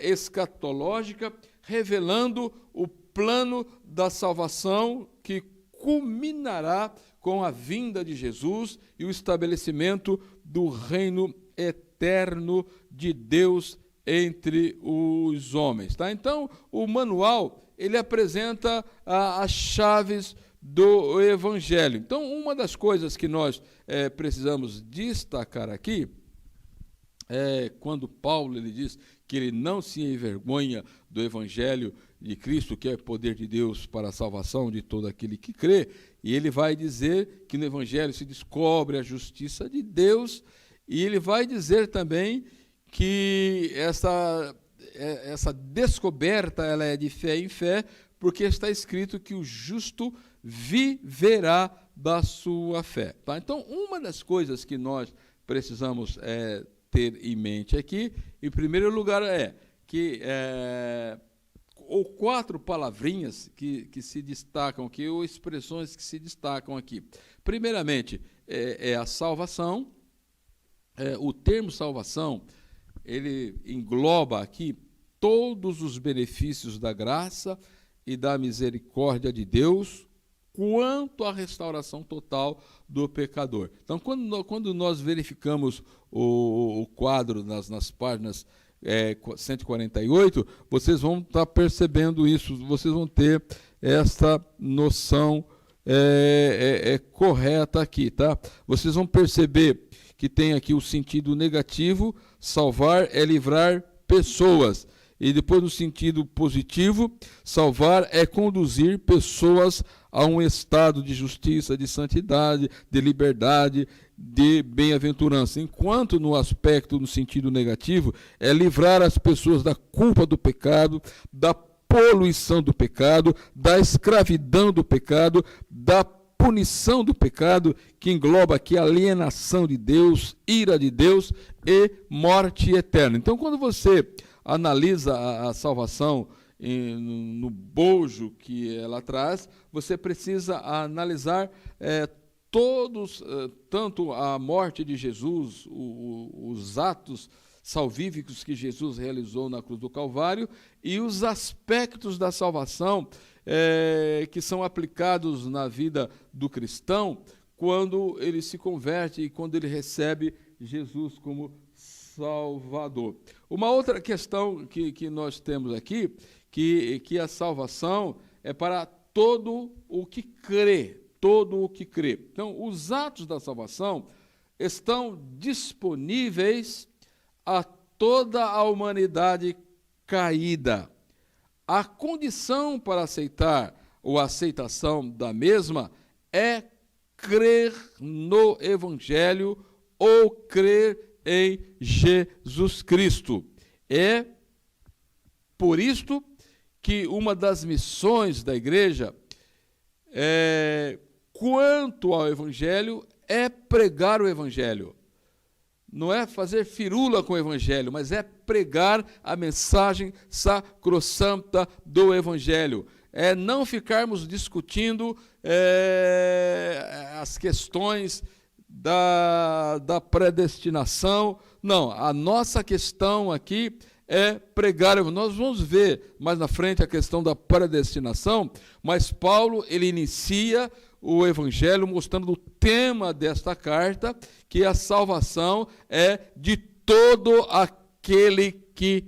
escatológica, revelando o plano da salvação que culminará com a vinda de Jesus e o estabelecimento do reino eterno de Deus entre os homens. Tá? Então, o manual, ele apresenta as chaves do Evangelho. Então, uma das coisas que nós precisamos destacar aqui quando Paulo ele diz que ele não se envergonha do Evangelho de Cristo, que é poder de Deus para a salvação de todo aquele que crê, e ele vai dizer que no Evangelho se descobre a justiça de Deus, e ele vai dizer também que essa descoberta ela é de fé em fé, porque está escrito que o justo viverá da sua fé. Tá? Então, uma das coisas que nós precisamos ter em mente aqui, em primeiro lugar, que ou 4 palavrinhas que se destacam aqui, ou expressões que se destacam aqui. Primeiramente, é a salvação. O termo salvação, ele engloba aqui todos os benefícios da graça e da misericórdia de Deus quanto à restauração total do pecador. Então, quando nós verificamos o quadro nas páginas 148, vocês vão estar percebendo isso, vocês vão ter esta noção correta aqui, tá? Vocês vão perceber que tem aqui o sentido negativo, salvar é livrar pessoas. E depois no sentido positivo, salvar é conduzir pessoas a um estado de justiça, de santidade, de liberdade, de bem-aventurança. Enquanto no aspecto, no sentido negativo, é livrar as pessoas da culpa do pecado, da poluição do pecado, da escravidão do pecado, da punição do pecado, que engloba aqui alienação de Deus, ira de Deus e morte eterna. Então, quando você analisa a salvação no bojo que ela traz, você precisa analisar tanto a morte de Jesus, os atos salvíficos que Jesus realizou na cruz do Calvário e os aspectos da salvação que são aplicados na vida do cristão quando ele se converte e quando ele recebe Jesus como Salvador. Uma outra questão que nós temos aqui, que a salvação é para todo o que crê, todo o que crê. Então, os atos da salvação estão disponíveis a toda a humanidade caída. A condição para aceitar ou a aceitação da mesma é crer no Evangelho ou crer em Jesus Cristo. É por isto que uma das missões da igreja, quanto ao Evangelho, é pregar o Evangelho. Não é fazer firula com o Evangelho, mas é pregar a mensagem sacrossanta do Evangelho. É não ficarmos discutindo as questões da predestinação. Não, a nossa questão aqui é pregar. Nós vamos ver mais na frente a questão da predestinação, mas Paulo, ele inicia o Evangelho mostrando o tema desta carta, que a salvação é de todo aquele que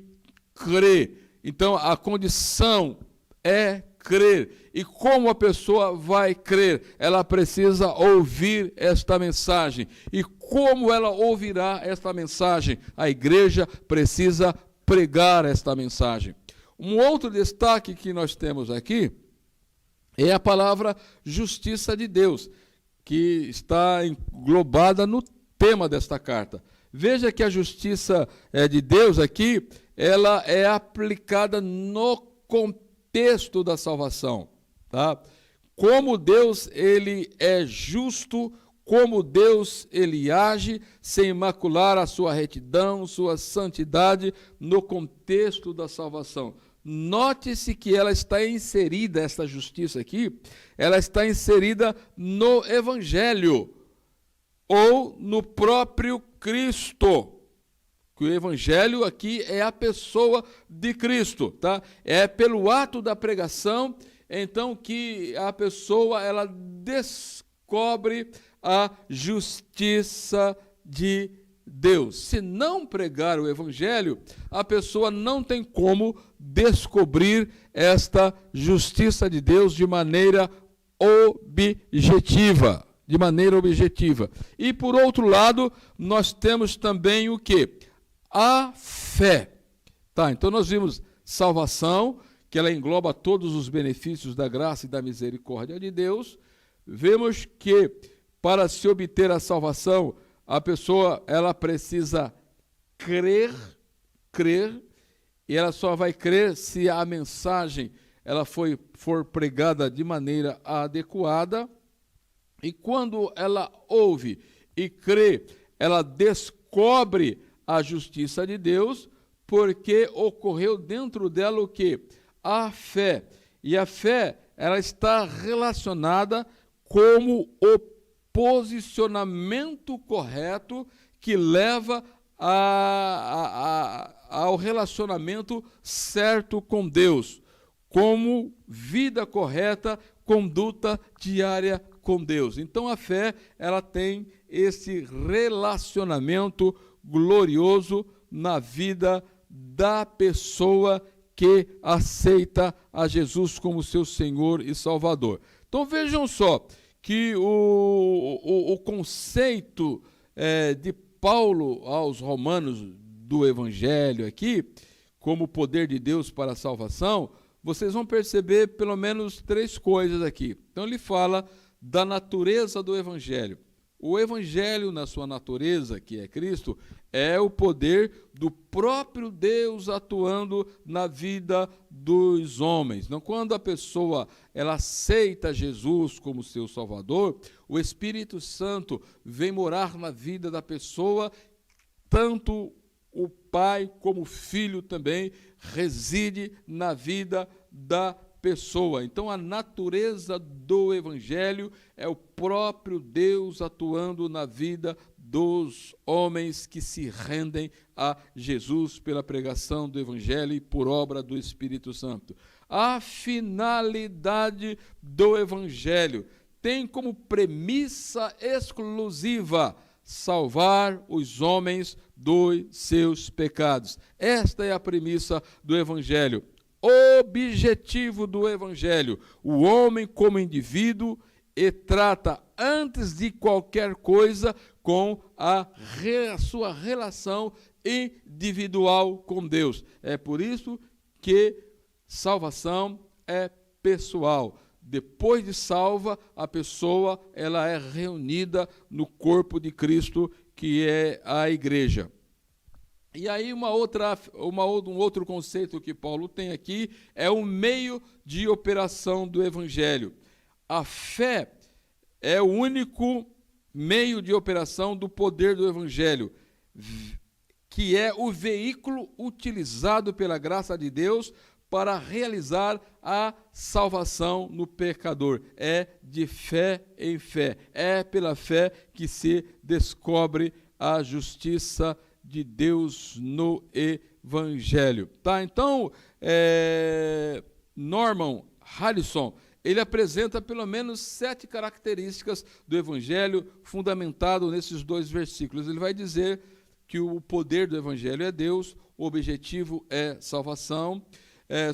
crê. Então, a condição é crer. E como a pessoa vai crer? Ela precisa ouvir esta mensagem. E como ela ouvirá esta mensagem? A igreja precisa pregar esta mensagem. Um outro destaque que nós temos aqui é a palavra justiça de Deus, que está englobada no tema desta carta. Veja que a justiça de Deus aqui, ela é aplicada no contexto da salvação, tá? Como Deus, ele é justo, como Deus, ele age sem macular a sua retidão, sua santidade no contexto da salvação. Note-se que ela está inserida, essa justiça aqui, ela está inserida no Evangelho, ou no próprio Cristo. Que o Evangelho aqui é a pessoa de Cristo, tá? É pelo ato da pregação, então, que a pessoa, ela descobre a justiça de Deus. Se não pregar o Evangelho, a pessoa não tem como descobrir esta justiça de Deus de maneira objetiva. De maneira objetiva. E, por outro lado, nós temos também o quê? A fé. Tá, então nós vimos salvação, que ela engloba todos os benefícios da graça e da misericórdia de Deus. Vemos que, para se obter a salvação, a pessoa, ela precisa crer, e ela só vai crer se a mensagem ela for pregada de maneira adequada. E quando ela ouve e crê, ela descobre a justiça de Deus, porque ocorreu dentro dela o quê? A fé. E a fé, ela está relacionada como o posicionamento correto que leva ao relacionamento certo com Deus, como vida correta, conduta diária com Deus. Então a fé, ela tem esse relacionamento glorioso na vida da pessoa que aceita a Jesus como seu Senhor e Salvador. Então vejam só que o conceito de Paulo aos Romanos do Evangelho aqui, como poder de Deus para a salvação, vocês vão perceber pelo menos 3 coisas aqui. Então ele fala da natureza do Evangelho. O Evangelho, na sua natureza, que é Cristo, é o poder do próprio Deus atuando na vida dos homens. Então, quando a pessoa ela aceita Jesus como seu Salvador, o Espírito Santo vem morar na vida da pessoa, tanto o Pai como o Filho também reside na vida da pessoa. Então a natureza do Evangelho é o próprio Deus atuando na vida dos homens que se rendem a Jesus pela pregação do Evangelho e por obra do Espírito Santo. A finalidade do Evangelho tem como premissa exclusiva salvar os homens dos seus pecados. Esta é a premissa do Evangelho. Objetivo do Evangelho: o homem como indivíduo e trata antes de qualquer coisa com a sua relação individual com Deus. É por isso que salvação é pessoal. Depois de salva, a pessoa ela é reunida no corpo de Cristo, que é a igreja. E aí um outro conceito que Paulo tem aqui é o meio de operação do Evangelho. A fé é o único meio de operação do poder do Evangelho, que é o veículo utilizado pela graça de Deus para realizar a salvação no pecador. É de fé em fé. É pela fé que se descobre a justiça de Deus no Evangelho. Tá? Então, Norman Harrison, ele apresenta pelo menos 7 características do Evangelho fundamentado nesses 2 versículos. Ele vai dizer que o poder do Evangelho é Deus, o objetivo é salvação,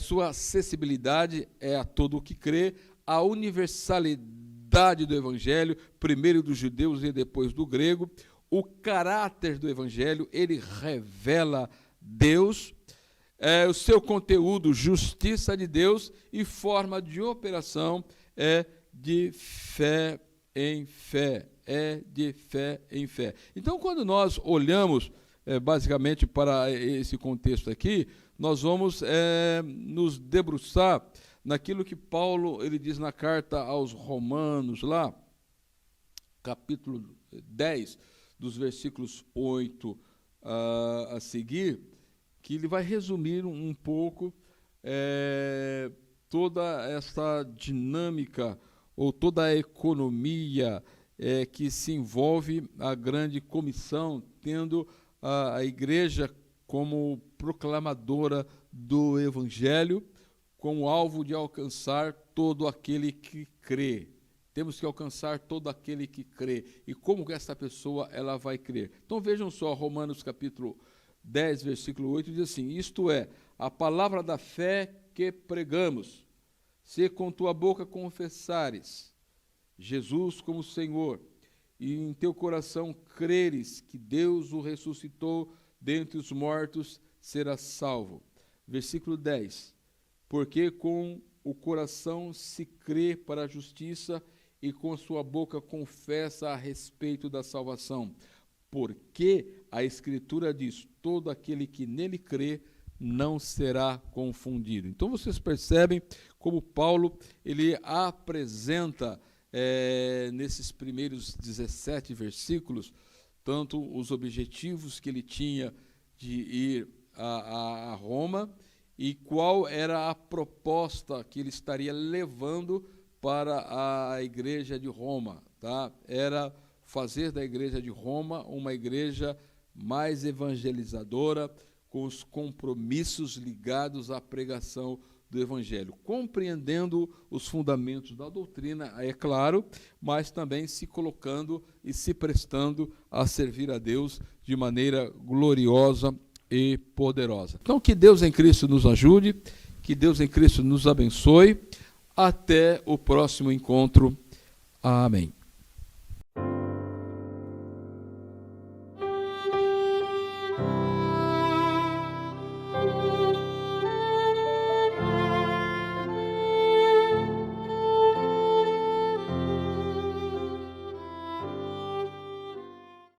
sua acessibilidade é a todo o que crê, a universalidade do Evangelho, primeiro dos judeus e depois do grego, o caráter do Evangelho, ele revela Deus, o seu conteúdo, justiça de Deus, e forma de operação é de fé em fé. É de fé em fé. Então, quando nós olhamos basicamente para esse contexto aqui, nós vamos nos debruçar naquilo que Paulo ele diz na carta aos Romanos, lá, capítulo 10, dos versículos 8 a seguir, que ele vai resumir um pouco toda essa dinâmica ou toda a economia que se envolve a grande comissão, tendo a igreja como proclamadora do Evangelho, com o alvo de alcançar todo aquele que crê. Temos que alcançar todo aquele que crê. E como que essa pessoa ela vai crer? Então vejam só, Romanos capítulo 10, versículo 8, diz assim: isto é, a palavra da fé que pregamos, se com tua boca confessares Jesus como Senhor, e em teu coração creres que Deus o ressuscitou dentre os mortos, serás salvo. Versículo 10, porque com o coração se crê para a justiça, e com a sua boca confessa a respeito da salvação. Porque a Escritura diz, todo aquele que nele crê não será confundido. Então vocês percebem como Paulo ele apresenta nesses primeiros 17 versículos, tanto os objetivos que ele tinha de ir a Roma e qual era a proposta que ele estaria levando para a igreja de Roma. tá? Era fazer da igreja de Roma uma igreja mais evangelizadora, com os compromissos ligados à pregação do Evangelho, compreendendo os fundamentos da doutrina, é claro, mas também se colocando e se prestando a servir a Deus de maneira gloriosa e poderosa. Então, que Deus em Cristo nos ajude, que Deus em Cristo nos abençoe. Até o próximo encontro. Amém.